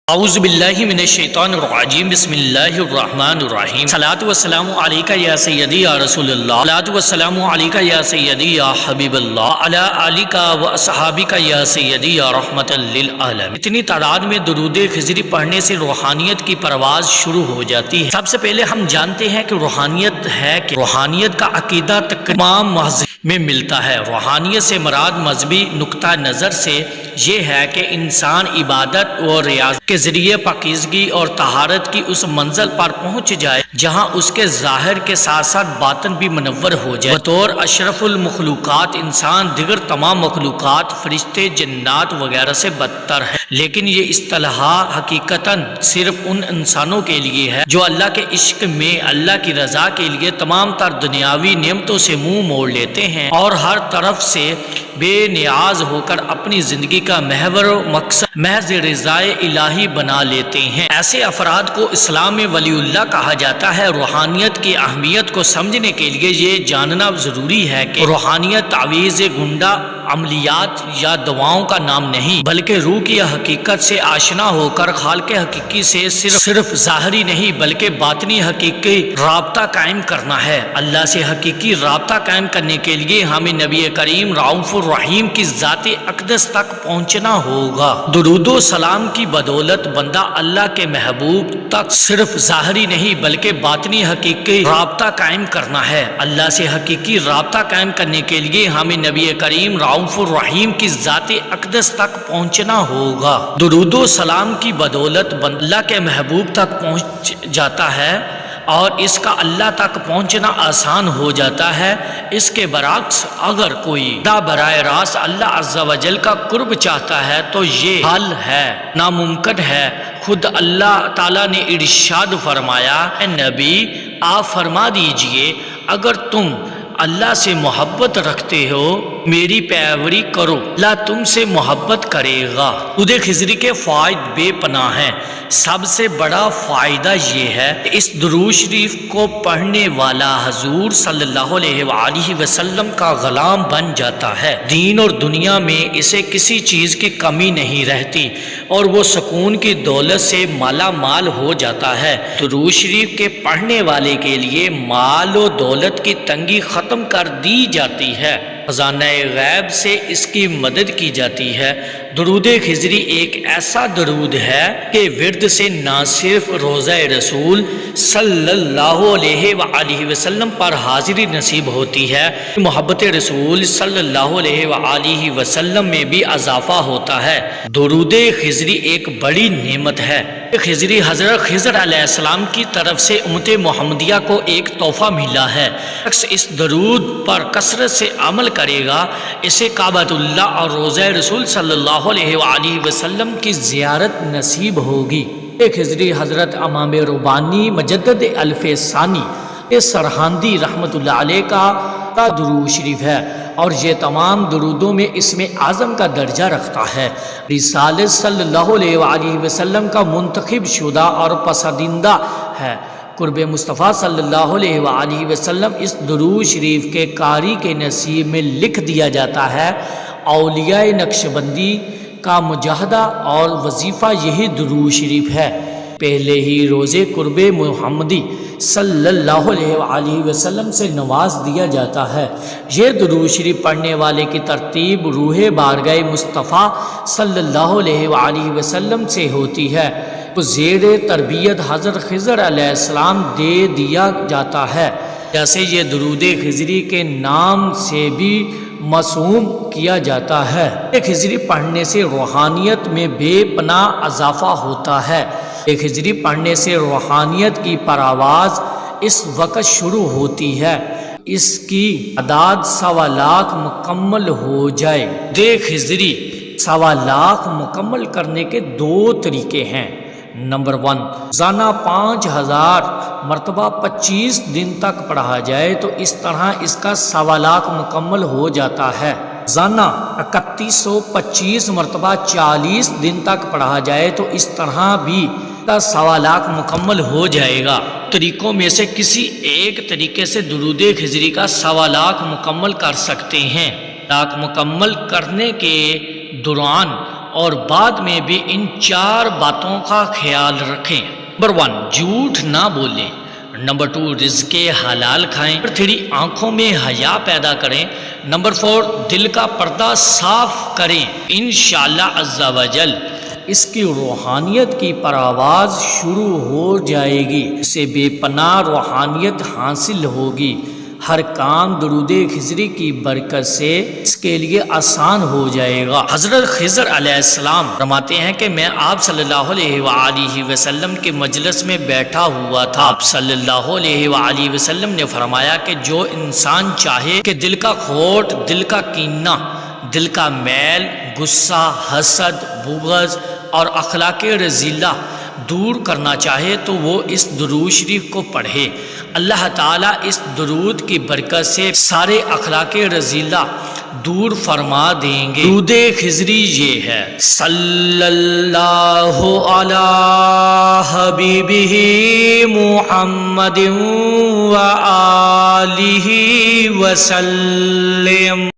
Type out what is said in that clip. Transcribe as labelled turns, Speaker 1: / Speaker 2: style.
Speaker 1: اعوذ باللہ من الشیطان الرجیم بسم اللہ الرحمن الرحیم صلاۃ والسلام علیکہ یا سیدی یا رسول اللہ صلاۃ والسلام علیکہ یا سیدی یا حبیب اللہ علی آلکہ و اصحابکہ یا سیدی یا رحمت للعالمین۔ اتنی تعداد میں درود خضری پڑھنے سے روحانیت کی پرواز شروع ہو جاتی ہے۔ سب سے پہلے ہم جانتے ہیں کہ روحانیت ہے کہ روحانیت کا عقیدہ تمام مذہب میں ملتا ہے۔ روحانیت سے مراد مذہبی نقطہ نظر سے یہ ہے کہ انسان عبادت اور ریاضت کے ذریعے پاکیزگی اور طہارت کی اس منزل پر پہنچ جائے جہاں اس کے ظاہر کے ساتھ ساتھ باطن بھی منور ہو جائے۔ بطور اشرف المخلوقات انسان دیگر تمام مخلوقات، فرشتے، جنات وغیرہ سے بدتر ہے، لیکن یہ اصطلاح حقیقتاً صرف ان انسانوں کے لیے ہے جو اللہ کے عشق میں اللہ کی رضا کے لیے تمام تر دنیاوی نعمتوں سے منہ موڑ لیتے ہیں اور ہر طرف سے بے نیاز ہو کر اپنی زندگی کا محور و مقصد محض رضائے الہی بنا لیتے ہیں۔ ایسے افراد کو اسلام میں ولی اللہ کہا جاتا ہے۔ روحانیت کی اہمیت کو سمجھنے کے لیے یہ جاننا ضروری ہے کہ روحانیت تعویذ، گنڈا عملیات یا دواؤں کا نام نہیں، بلکہ روح کی حقیقت سے آشنا ہو کر خالق حقیقی سے صرف ظاہری نہیں بلکہ باطنی حقیقی رابطہ قائم کرنا ہے۔ اللہ سے حقیقی رابطہ قائم کرنے کے لیے ہمیں نبی کریم رؤوف الرحیم کی ذات اقدس تک پہنچنا ہوگا۔ درود و سلام کی بدولت بندہ اللہ کے محبوب تک صرف ظاہری نہیں بلکہ باطنی حقیقی رابطہ قائم کرنا ہے۔ اللہ سے حقیقی رابطہ قائم کرنے کے لیے ہمیں نبی کریم رؤوف الرحیم کی ذات اقدس تک پہنچنا ہوگا۔ درود و سلام کی بدولت بندہ اللہ کے محبوب تک پہنچ جاتا ہے اور اس کا اللہ تک پہنچنا آسان ہو جاتا ہے۔ اس کے برعکس اگر کوئی براہ راست اللہ عز و جل کا قرب چاہتا ہے تو یہ حل ہے، ناممکن ہے۔ خود اللہ تعالیٰ نے ارشاد فرمایا، اے نبی آپ فرما دیجئے اگر تم اللہ سے محبت رکھتے ہو میری پیروی کرو، اللہ تم سے محبت کرے گا۔ درود خضری کے فوائد بے پناہ ہیں۔ سب سے بڑا فائدہ یہ ہے کہ اس درود شریف کو پڑھنے والا حضور صلی اللہ علیہ وآلہ وسلم کا غلام بن جاتا ہے۔ دین اور دنیا میں اسے کسی چیز کی کمی نہیں رہتی اور وہ سکون کی دولت سے مالا مال ہو جاتا ہے۔ درود شریف کے پڑھنے والے کے لیے مال و دولت کی تنگی ختم کر دی جاتی ہے، خزانہ غیب سے اس کی مدد کی جاتی ہے۔ درود خضری ایک ایسا درود ہے کہ ورد سے نہ صرف روضہ رسول صلی اللہ علیہ وآلہ وسلم پر حاضری نصیب ہوتی ہے، محبت رسول صلی اللہ علیہ وآلہ وسلم میں بھی اضافہ ہوتا ہے۔ درود خضری ایک بڑی نعمت ہے۔ خضری حضرت خضر علیہ السلام کی طرف سے امت محمدیہ کو ایک تحفہ ملا ہے۔ شخص اس درود پر کثرت سے عمل کرے گا، اسے کعبۃ اللہ اور روضہ رسول صلی اللہ علیہ وآلہ وسلم کی زیارت نصیب ہوگی۔ خضری حضرت امام ربانی مجدد الف ثانی سرہندی رحمت اللہ علیہ کا درود شریف ہے اور یہ تمام درودوں میں اسم اعظم کا درجہ رکھتا ہے۔ رسالت صلی اللہ علیہ وآلہ وسلم کا منتخب شدہ اور پسندیدہ ہے۔ قرب مصطفیٰ صلی اللہ علیہ وآلہ وسلم اس درود شریف کے قاری کے نصیب میں لکھ دیا جاتا ہے۔ اولیاء نقشبندی کا مجاہدہ اور وظیفہ یہی درود شریف ہے۔ پہلے ہی روزے قرب محمدی صلی اللہ علیہ وآلہ وسلم سے نواز دیا جاتا ہے۔ یہ درود شریف پڑھنے والے کی ترتیب روح بارگاہ مصطفیٰ صلی اللہ علیہ وآلہ وسلم سے ہوتی ہے۔ زیر تربیت حضرت خضر علیہ السلام دے دیا جاتا ہے، جیسے یہ درود خضری کے نام سے بھی موسوم کیا جاتا ہے۔ خضری پڑھنے سے روحانیت میں بے پناہ اضافہ ہوتا ہے۔ خضری پڑھنے سے روحانیت کی پرواز اس وقت شروع ہوتی ہے اس کی تعداد 1.25 لاکھ مکمل ہو جائے۔ خضری 1.25 لاکھ مکمل کرنے کے 2 طریقے ہیں۔ نمبر 1، روزانہ 5000 مرتبہ 25 دن تک پڑھا جائے تو اس طرح اس کا 1.25 لاکھ مکمل ہو جاتا ہے۔ روزانہ 3125 مرتبہ 40 دن تک پڑھا جائے تو اس طرح بھی 1.25 لاکھ مکمل ہو جائے گا۔ طریقوں میں سے کسی ایک طریقے سے درود خضری کا 1.25 لاکھ مکمل کر سکتے ہیں۔ لاکھ مکمل کرنے کے دوران اور بعد میں بھی ان 4 باتوں کا خیال رکھیں۔ نمبر 1 جھوٹ نہ بولیں۔ نمبر 2 رزق حلال کھائیں۔ نمبر 3 آنکھوں میں حیا پیدا کریں۔ نمبر 4 دل کا پردہ صاف کریں۔ انشاءاللہ عز و جل اس کی روحانیت کی پرواز شروع ہو جائے گی، اسے بے پناہ روحانیت حاصل ہوگی۔ ہر کام درود خضری کی برکت سے اس کے لیے آسان ہو جائے گا۔ حضرت خضر علیہ السلام فرماتے ہیں کہ میں آپ صلی اللہ علیہ وآلہ وسلم کے مجلس میں بیٹھا ہوا تھا۔ آپ صلی اللہ علیہ وآلہ وسلم نے فرمایا کہ جو انسان چاہے کہ دل کا کھوٹ، دل کا کینہ، دل کا میل، غصہ، حسد، بغض اور اخلاق رذیلہ دور کرنا چاہے تو وہ اس درود شریف کو پڑھے۔ اللہ تعالیٰ اس درود کی برکت سے سارے اخلاق رذیلہ دور فرما دیں گے۔ درود خضری یہ ہے: صلی اللہ علی حبیبہ محمد و آلہ وسلم۔